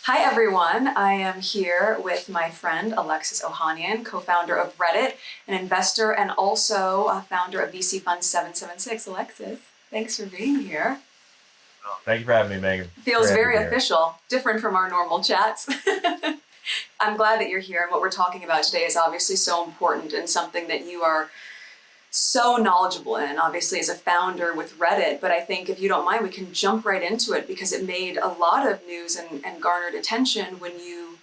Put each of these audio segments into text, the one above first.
Hi everyone, I am here with my friend Alexis Ohanian, co-founder of Reddit, an investor and also a founder of VC Fund 776. Alexis, thanks for being here. Thank you for having me, Megan. Feels very official, different from our normal chats. I'm glad that you're here, and what we're talking about today is obviously so important and something that you are so knowledgeable in, obviously as a founder with Reddit, but I think if you don't mind, we can jump right into it because it made a lot of news and garnered attention when you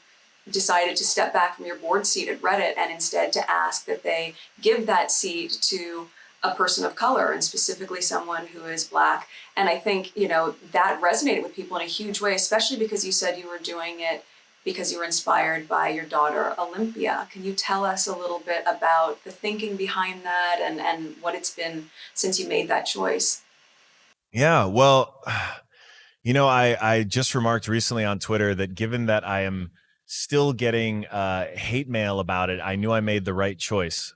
decided to step back from your board seat at Reddit and instead to ask that they give that seat to a person of color, and specifically someone who is Black. And I think, that resonated with people in a huge way, especially because you said you were doing it because you were inspired by your daughter, Olympia. Can you tell us a little bit about the thinking behind that and what it's been since you made that choice? Yeah, well, I just remarked recently on Twitter that given that I am still getting hate mail about it, I knew I made the right choice.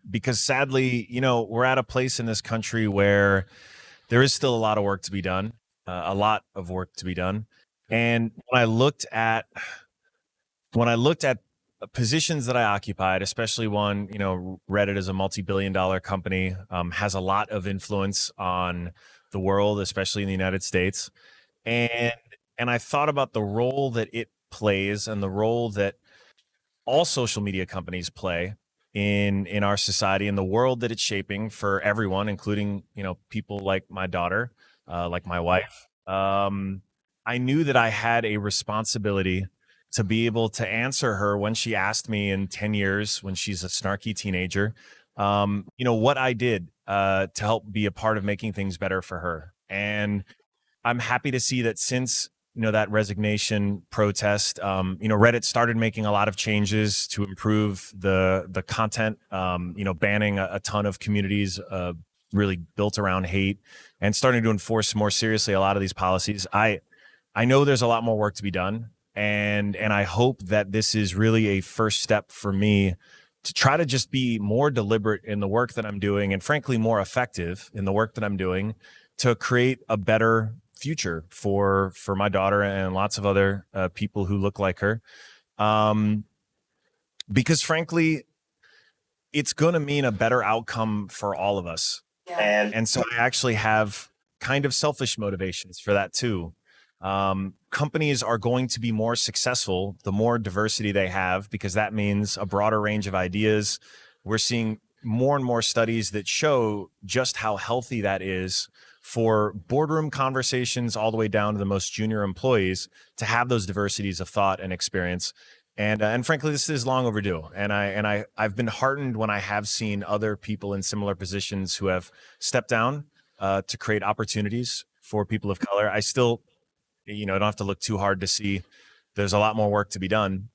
Because sadly, we're at a place in this country where there is still a lot of work to be done, a lot of work to be done. And when I looked at positions that I occupied, especially one, Reddit is a multi-billion-dollar company, has a lot of influence on the world, especially in the United States. And and I thought about the role that it plays and the role that all social media companies play in our society and the world that it's shaping for everyone, including, people like my daughter, like my wife. I knew that I had a responsibility to be able to answer her when she asked me in 10 years, when she's a snarky teenager, what I did to help be a part of making things better for her. And I'm happy to see that since that resignation protest, Reddit started making a lot of changes to improve the content, banning a ton of communities really built around hate and starting to enforce more seriously a lot of these policies. I know there's a lot more work to be done, and I hope that this is really a first step for me to try to just be more deliberate in the work that I'm doing, and frankly more effective in the work that I'm doing to create a better future for my daughter and lots of other people who look like her. Um, because frankly, it's going to mean a better outcome for all of us. Yeah. And so I actually have kind of selfish motivations for that too. Companies are going to be more successful the more diversity they have, because that means a broader range of ideas. We're seeing more and more studies that show just how healthy that is for boardroom conversations all the way down to the most junior employees to have those diversities of thought and experience. And frankly, this is long overdue. I've been heartened when I have seen other people in similar positions who have stepped down to create opportunities for people of color. I still, don't have to look too hard to see there's a lot more work to be done.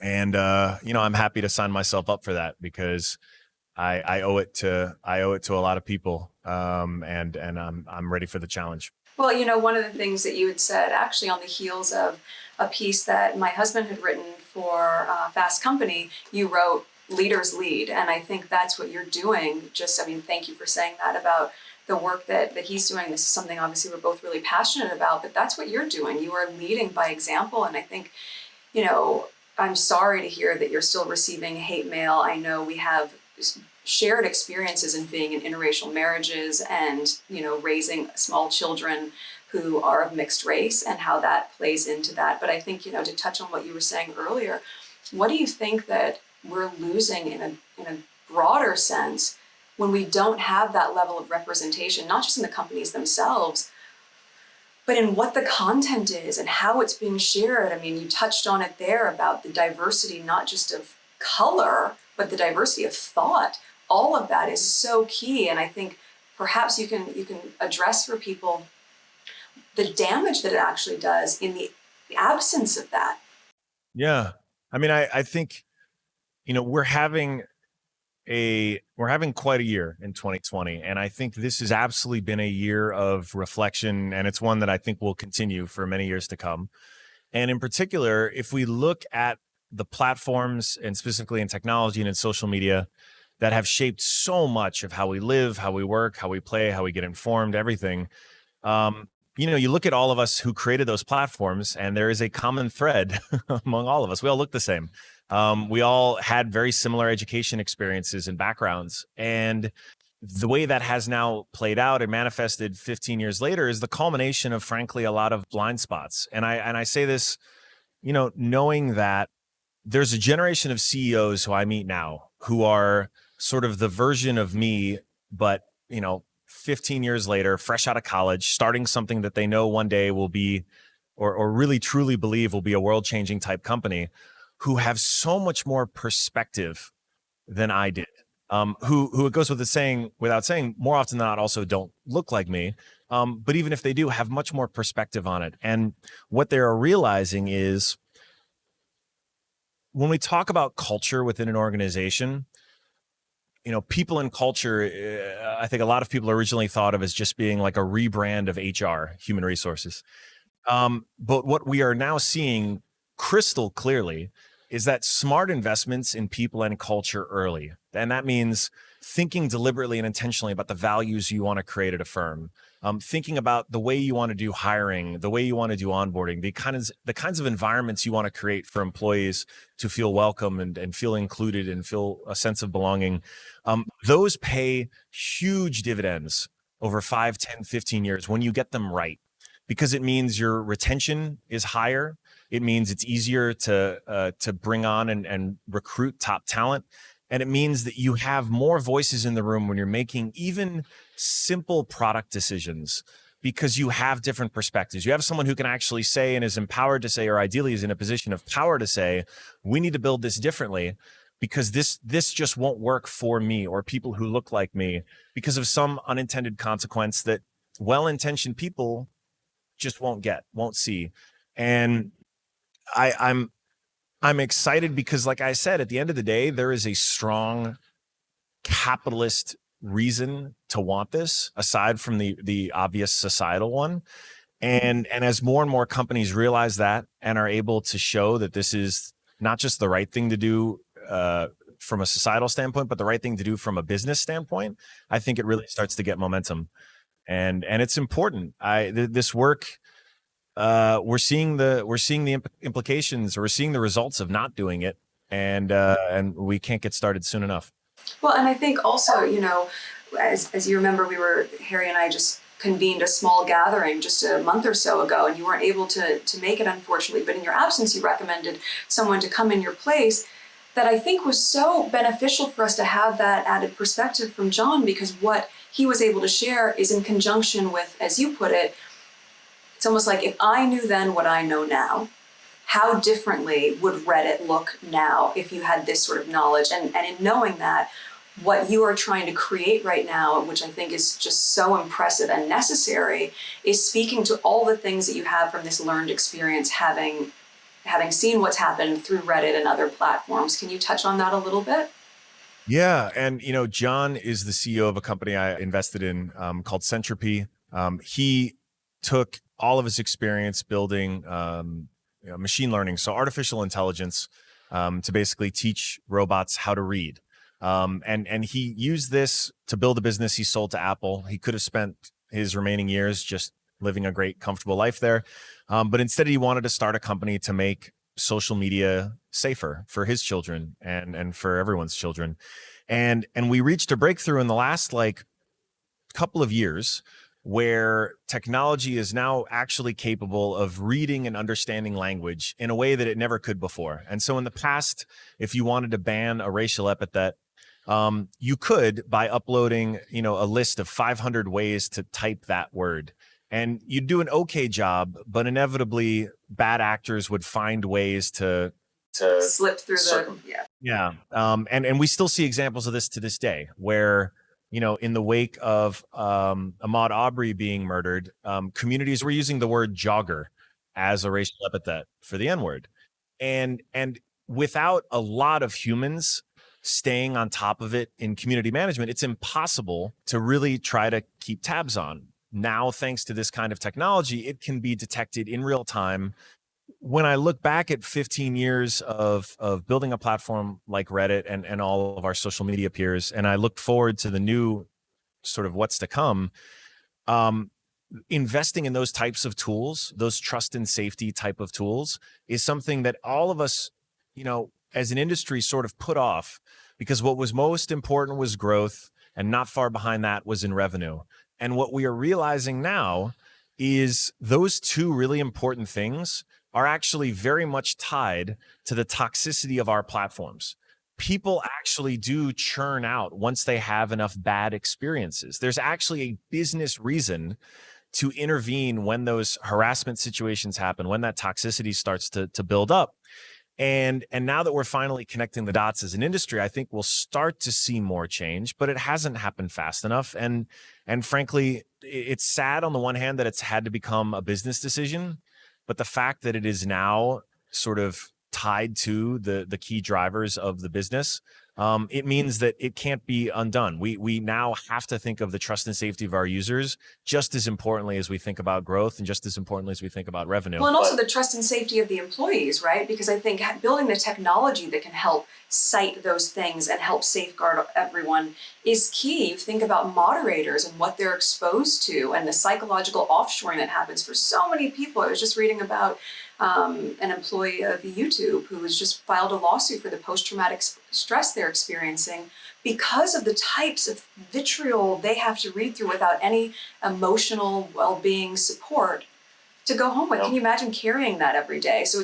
And I'm happy to sign myself up for that because I owe it to a lot of people, and I'm ready for the challenge. Well, one of the things that you had said, actually on the heels of a piece that my husband had written for Fast Company, you wrote "Leaders Lead," and I think that's what you're doing. Thank you for saying that about the work that he's doing. This is something obviously we're both really passionate about, but that's what you're doing. You are leading by example, and I think, I'm sorry to hear that you're still receiving hate mail. I know we have shared experiences in being in interracial marriages and, raising small children who are of mixed race and how that plays into that. But I think, to touch on what you were saying earlier, what do you think that we're losing in a broader sense when we don't have that level of representation, not just in the companies themselves, but in what the content is and how it's being shared? I mean, you touched on it there about the diversity, not just of color, but the diversity of thought. All of that is so key. And I think perhaps you can address for people the damage that it actually does in the absence of that. Yeah. I think, we're having quite a year in 2020. And I think this has absolutely been a year of reflection. And it's one that I think will continue for many years to come. And in particular, if we look at the platforms and specifically in technology and in social media that have shaped so much of how we live, how we work, how we play, how we get informed, everything. you look at all of us who created those platforms, and there is a common thread among all of us. We all look the same. We all had very similar education experiences and backgrounds. And the way that has now played out and manifested 15 years later is the culmination of, frankly, a lot of blind spots. And I say this, knowing that there's a generation of CEOs who I meet now who are sort of the version of me, but 15 years later, fresh out of college, starting something that they know one day will be, or really truly believe will be a world-changing type company, who have so much more perspective than I did. Who it goes without saying, more often than not, also don't look like me. But even if they do, have much more perspective on it. And what they're realizing is, when we talk about culture within an organization, people and culture, I think a lot of people originally thought of as just being like a rebrand of HR, human resources. But what we are now seeing crystal clearly is that smart investments in people and culture early. And that means thinking deliberately and intentionally about the values you want to create at a firm, thinking about the way you want to do hiring, the way you want to do onboarding, the kinds of environments you want to create for employees to feel welcome and feel included and feel a sense of belonging. Those pay huge dividends over 5, 10, 15 years when you get them right, because it means your retention is higher. It means it's easier to bring on and recruit top talent. And it means that you have more voices in the room when you're making even simple product decisions, because you have different perspectives. You have someone who can actually say and is empowered to say, or ideally is in a position of power to say, we need to build this differently because this just won't work for me or people who look like me, because of some unintended consequence that well-intentioned people just won't see. And I'm excited because, like I said, at the end of the day, there is a strong capitalist reason to want this, aside from the obvious societal one. And as more and more companies realize that and are able to show that this is not just the right thing to do from a societal standpoint, but the right thing to do from a business standpoint, I think it really starts to get momentum. And it's important. This work, we're seeing the implications, or we're seeing the results of not doing it, and we can't get started soon enough. Well, and I think also, as you remember, Harry and I just convened a small gathering just a month or so ago, and you weren't able to make it, unfortunately, but in your absence, you recommended someone to come in your place. That I think was so beneficial for us to have that added perspective from John, because what he was able to share is in conjunction with, as you put it, it's almost like, if I knew then what I know now, how differently would Reddit look now if you had this sort of knowledge? And in knowing that, what you are trying to create right now, which I think is just so impressive and necessary, is speaking to all the things that you have from this learned experience, having seen what's happened through Reddit and other platforms. Can you touch on that a little bit? Yeah. And, John is the CEO of a company I invested in called Centropy. He took all of his experience building machine learning, so artificial intelligence, to basically teach robots how to read. And he used this to build a business he sold to Apple. He could have spent his remaining years just living a great, comfortable life there. But instead, he wanted to start a company to make social media safer for his children and for everyone's children. And we reached a breakthrough in the last couple of years, where technology is now actually capable of reading and understanding language in a way that it never could before. And so in the past, if you wanted to ban a racial epithet, you could by uploading, a list of 500 ways to type that word. And you'd do an okay job, but inevitably bad actors would find ways to slip through Yeah. And we still see examples of this to this day, where in the wake of Ahmaud Arbery being murdered, communities were using the word jogger as a racial epithet for the N-word. And without a lot of humans staying on top of it in community management, it's impossible to really try to keep tabs on. Now, thanks to this kind of technology, it can be detected in real time. When I look back at 15 years of building a platform like Reddit and all of our social media peers, and I look forward to the new sort of what's to come, investing in those types of tools, those trust and safety type of tools, is something that all of us, as an industry sort of put off, because what was most important was growth, and not far behind that was in revenue. And what we are realizing now is those two really important things are actually very much tied to the toxicity of our platforms. People actually do churn out once they have enough bad experiences. There's actually a business reason to intervene when those harassment situations happen, when that toxicity starts to build up. And now that we're finally connecting the dots as an industry, I think we'll start to see more change, but it hasn't happened fast enough. And frankly, it's sad on the one hand that it's had to become a business decision, but the fact that it is now sort of tied to the key drivers of the business, it means that it can't be undone. We now have to think of the trust and safety of our users just as importantly as we think about growth, and just as importantly as we think about revenue. Well, and also the trust and safety of the employees, right? Because I think building the technology that can help cite those things and help safeguard everyone is key. You think about moderators and what they're exposed to, and the psychological offshoring that happens for so many people. I was just reading about an employee of YouTube who has just filed a lawsuit for the post-traumatic stress they're experiencing because of the types of vitriol they have to read through without any emotional well-being support to go home with. Can you imagine carrying that every day? So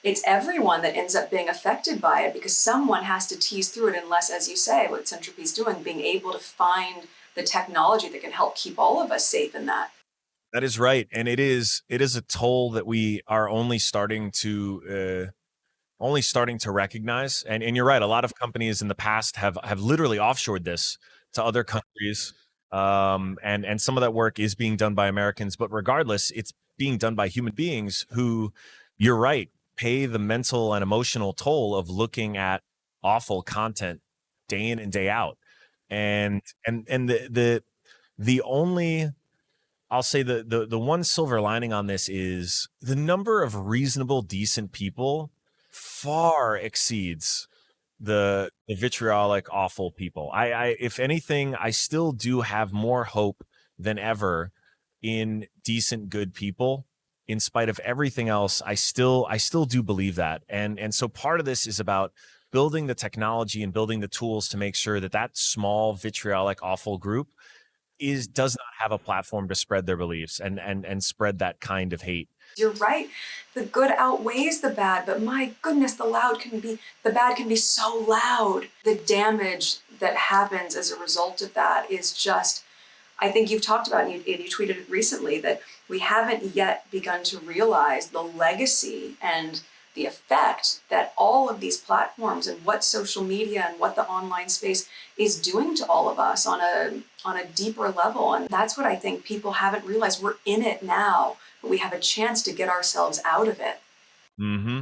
it's everyone that ends up being affected by it, because someone has to tease through it, unless, as you say, what Centropy's doing, being able to find the technology that can help keep all of us safe in that. That is right. And it is a toll that we are only starting to recognize. And you're right, a lot of companies in the past have literally offshored this to other countries. And some of that work is being done by Americans, but regardless, it's being done by human beings who, you're right, pay the mental and emotional toll of looking at awful content day in and day out. And the only, I'll say the one silver lining on this is the number of reasonable, decent people far exceeds the vitriolic, awful people. I if anything, I still do have more hope than ever in decent, good people. In spite of everything else, I still do believe that. And so part of this is about building the technology and building the tools to make sure that that small, vitriolic, awful group does not have a platform to spread their beliefs and spread that kind of hate. You're right. The good outweighs the bad, but my goodness, the bad can be so loud. The damage that happens as a result of that is just, I think you've talked about, and you tweeted it recently, that we haven't yet begun to realize the legacy and the effect that all of these platforms and what social media and what the online space is doing to all of us on a deeper level. And that's what I think people haven't realized. We're in it now, but we have a chance to get ourselves out of it. Mm-hmm.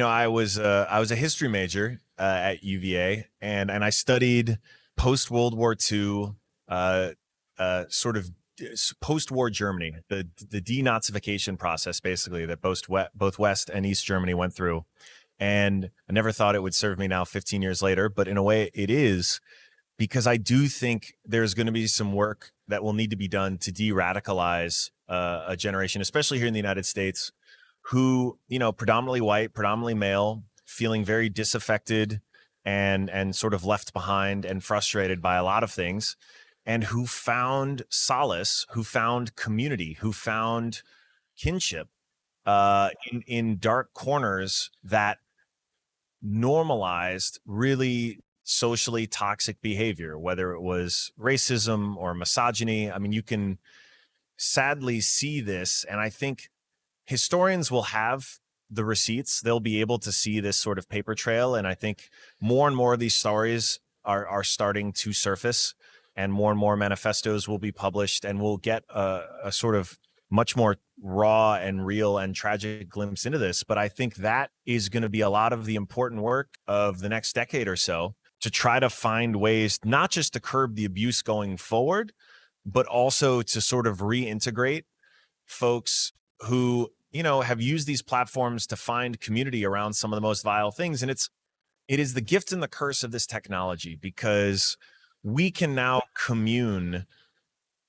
I was a history major at UVA, and I studied post World War II, sort of post-war Germany, the denazification process, basically, that both West and East Germany went through. And I never thought it would serve me now 15 years later, but in a way it is, because I do think there's going to be some work that will need to be done to de-radicalize a generation, especially here in the United States, who, predominantly white, predominantly male, feeling very disaffected and sort of left behind and frustrated by a lot of things, and who found solace, who found community, who found kinship in dark corners that normalized really socially toxic behavior, whether it was racism or misogyny. I mean, you can sadly see this, and I think historians will have the receipts. They'll be able to see this sort of paper trail, and I think more and more of these stories are starting to surface, and more manifestos will be published, and we'll get a sort of much more raw and real and tragic glimpse into this. But I think that is going to be a lot of the important work of the next decade or so, to try to find ways not just to curb the abuse going forward, but also to sort of reintegrate folks who, have used these platforms to find community around some of the most vile things. And it is the gift and the curse of this technology, because we can now commune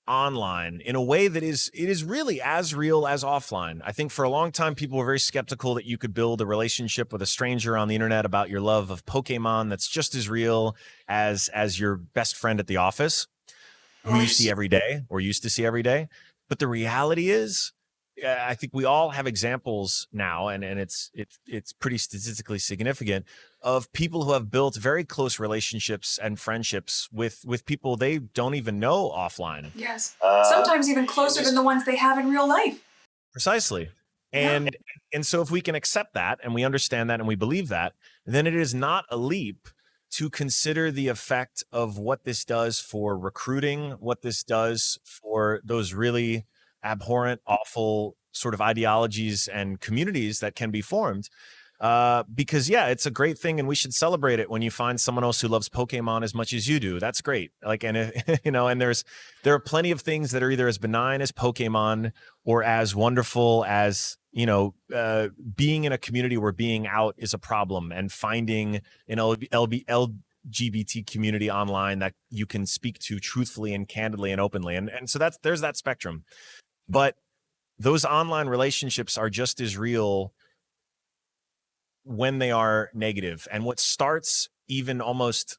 online in a way that it is really as real as offline. I think for a long time people were very skeptical that you could build a relationship with a stranger on the internet about your love of Pokemon that's just as real as your best friend at the office who you see every day or used to see every day. But the reality is, I think we all have examples now, and it's pretty statistically significant, of people who have built very close relationships and friendships with people they don't even know offline. Yes. Sometimes even closer than the ones they have in real life. Precisely. Yeah. And so if we can accept that and we understand that and we believe that, then it is not a leap to consider the effect of what this does for recruiting, what this does for those really abhorrent, awful sort of ideologies and communities that can be formed. Because yeah, it's a great thing and we should celebrate it when you find someone else who loves Pokemon as much as you do. That's great. Like, and and there are plenty of things that are either as benign as Pokemon or as wonderful as, being in a community where being out is a problem and finding an LGBT community online that you can speak to truthfully and candidly and openly. And so there's that spectrum. But those online relationships are just as real when they are negative. And what starts even almost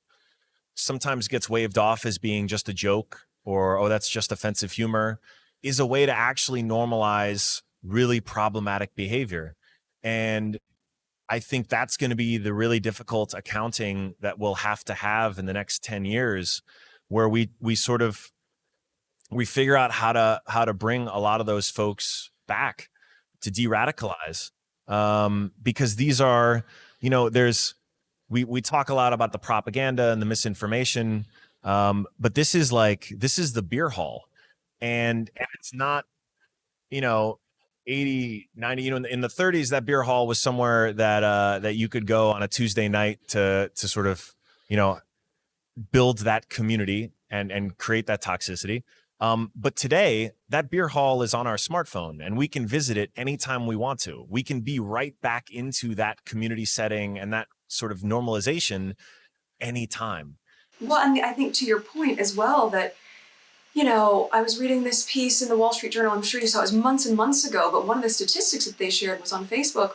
sometimes gets waved off as being just a joke or, oh, that's just offensive humor, is a way to actually normalize really problematic behavior. And I think that's going to be the really difficult accounting that we'll have to have in the next 10 years, where we figure out how to bring a lot of those folks back to de-radicalize. Because these are, we talk a lot about the propaganda and the misinformation. But this is the beer hall, and it's not, 80, 90, in the 30s, that beer hall was somewhere that you could go on a Tuesday night to sort of, build that community and create that toxicity. But today, that beer hall is on our smartphone and we can visit it anytime we want to. We can be right back into that community setting and that sort of normalization anytime. Well, and I think to your point as well that, I was reading this piece in the Wall Street Journal, I'm sure you saw it was months and months ago, but one of the statistics that they shared was on Facebook,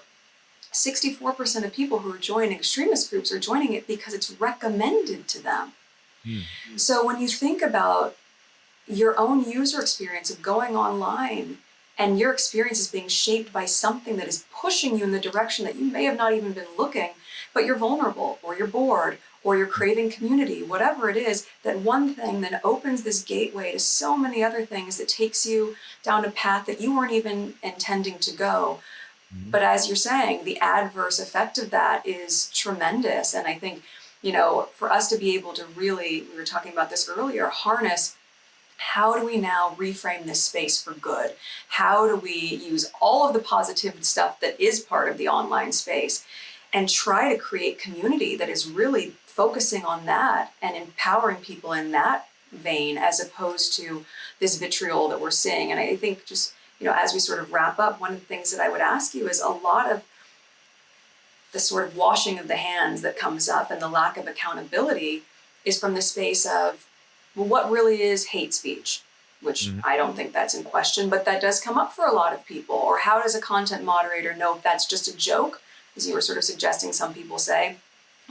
64% of people who are joining extremist groups are joining it because it's recommended to them. So when you think about your own user experience of going online and your experience is being shaped by something that is pushing you in the direction that you may have not even been looking, but you're vulnerable or you're bored or you're craving community, whatever it is, that one thing then opens this gateway to so many other things that takes you down a path that you weren't even intending to go. But as you're saying, the adverse effect of that is tremendous. And I think, for us to be able to really, we were talking about this earlier, harness how do we now reframe this space for good? How do we use all of the positive stuff that is part of the online space and try to create community that is really focusing on that and empowering people in that vein as opposed to this vitriol that we're seeing? And I think just, as we sort of wrap up, one of the things that I would ask you is a lot of the sort of washing of the hands that comes up and the lack of accountability is from the space of, well, what really is hate speech? Which I don't think that's in question, but that does come up for a lot of people. Or how does a content moderator know if that's just a joke, as you were sort of suggesting some people say,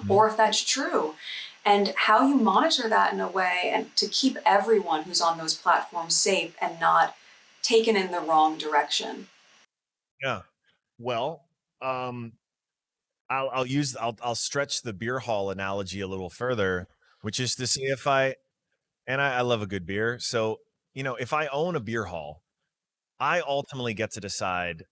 or if that's true? And how you monitor that in a way and to keep everyone who's on those platforms safe and not taken in the wrong direction. Yeah. Well, I'll stretch the beer hall analogy a little further, which is to say, I love a good beer. So, if I own a beer hall, I ultimately get to decide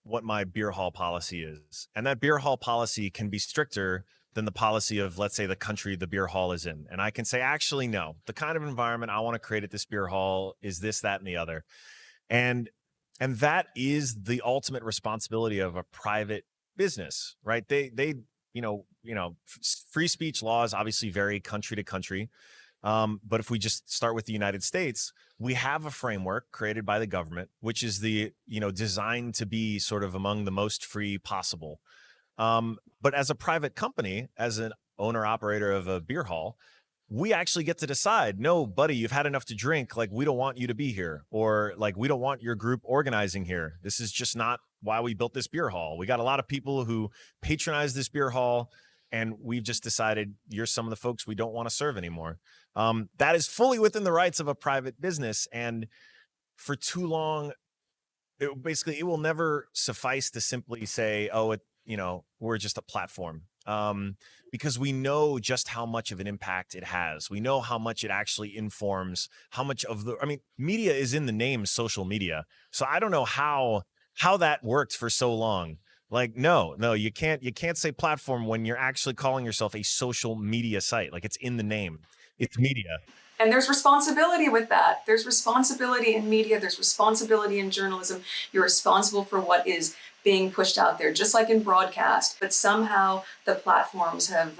what my beer hall policy is. And that beer hall policy can be stricter than the policy of, let's say, the country the beer hall is in. And I can say, actually, no, the kind of environment I want to create at this beer hall is this, that, and the other. And that is the ultimate responsibility of a private business, right? Free speech laws obviously vary country to country. But if we just start with the United States, we have a framework created by the government, which is designed to be sort of among the most free possible. But as a private company, as an owner operator of a beer hall, we actually get to decide, no, buddy, you've had enough to drink. Like, we don't want you to be here. Or like, we don't want your group organizing here. This is just not why we built this beer hall. We got a lot of people who patronize this beer hall, and we've just decided you're some of the folks we don't want to serve anymore. That is fully within the rights of a private business. And for too long, it will never suffice to simply say, oh, we're just a platform. Because we know just how much of an impact it has. We know how much it actually informs how much of media is in the name social media. So I don't know how that worked for so long. Like, no, you can't say platform when you're actually calling yourself a social media site. Like, it's in the name. It's media. And there's responsibility with that. There's responsibility in media. There's responsibility in journalism. You're responsible for what is being pushed out there, just like in broadcast. But somehow the platforms have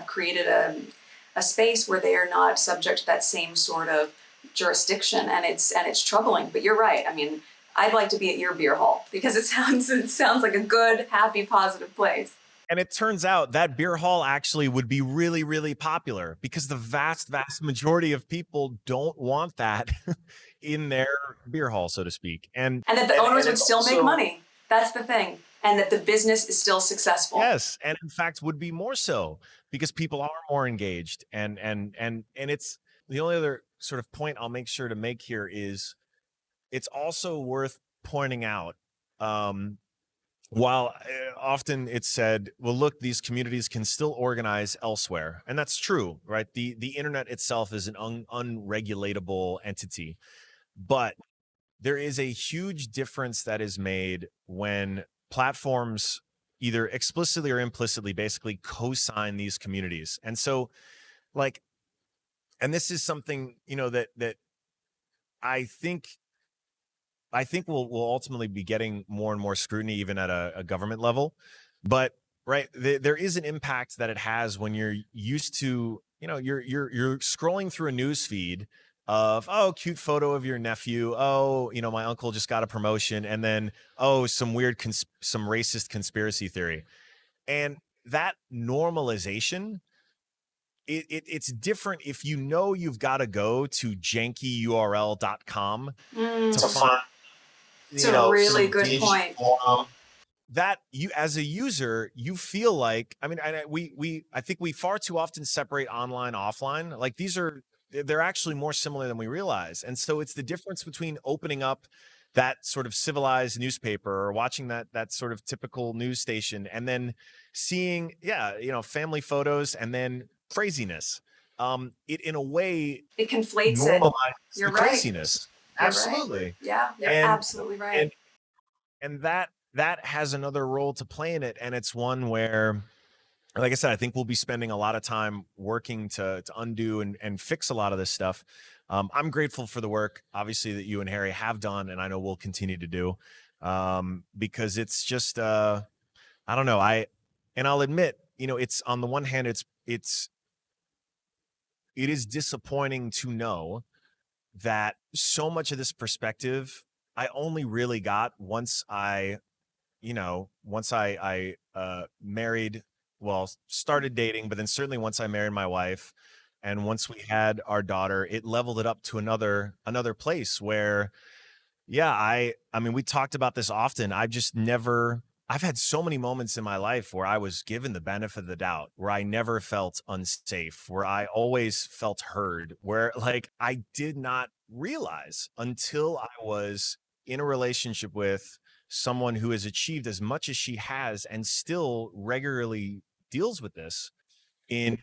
created a space where they are not subject to that same sort of jurisdiction, and it's troubling. But you're right. I mean, I'd like to be at your beer hall because it sounds like a good, happy, positive place. And it turns out that beer hall actually would be really, really popular because the vast, vast majority of people don't want that in their beer hall, so to speak. And that the owners would still make money. That's the thing. And that the business is still successful. Yes. And in fact, would be more so because people are more engaged. And it's the only other sort of point I'll make sure to make here is it's also worth pointing out, while often it's said, well, look, these communities can still organize elsewhere. And that's true, right? The internet itself is an unregulatable entity. But there is a huge difference that is made when platforms either explicitly or implicitly basically co-sign these communities. And so, like, and this is something, that I think we'll ultimately be getting more and more scrutiny even at a government level. But right, there is an impact that it has when you're used to, you're scrolling through a news feed of, oh, cute photo of your nephew, oh, my uncle just got a promotion, and then, oh, some weird some racist conspiracy theory. And that normalization, it's different if you've got to go to jankyurl.com to find. It's a really good point. That you, as a user, you feel like, I think we far too often separate online, offline. Like, they're actually more similar than we realize. And so it's the difference between opening up that sort of civilized newspaper or watching that sort of typical news station and then seeing, family photos and then craziness. It, in a way, it conflates it. You're right. Craziness. You're absolutely. Right. Yeah, you're absolutely right. And that has another role to play in it. And it's one where, like I said, I think we'll be spending a lot of time working to undo and fix a lot of this stuff. I'm grateful for the work, obviously, that you and Harry have done, and I know we'll continue to do, because it's just, I don't know. I'll admit, it's, on the one hand, it is disappointing to know that so much of this perspective I only really got once I married, well, started dating, but then certainly once I married my wife and once we had our daughter, it leveled it up to another place where, I mean, we talked about this often. I've had so many moments in my life where I was given the benefit of the doubt, where I never felt unsafe, where I always felt heard, where, like, I did not realize until I was in a relationship with someone who has achieved as much as she has and still regularly deals with this in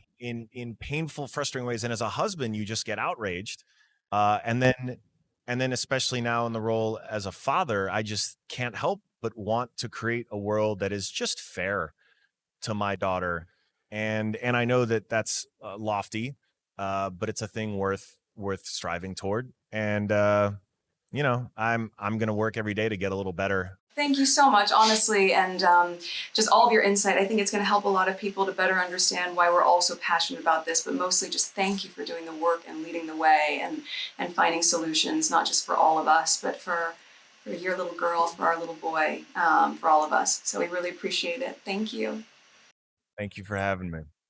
painful, frustrating ways. And as a husband, you just get outraged. And then especially now in the role as a father, I just can't help but want to create a world that is just fair to my daughter. And I know that that's lofty, but it's a thing worth striving toward. And, I'm going to work every day to get a little better. Thank you so much, honestly, and just all of your insight. I think it's going to help a lot of people to better understand why we're all so passionate about this, but mostly just thank you for doing the work and leading the way and finding solutions, not just for all of us, but for your little girl, for our little boy, for all of us. So we really appreciate it. Thank you. Thank you for having me.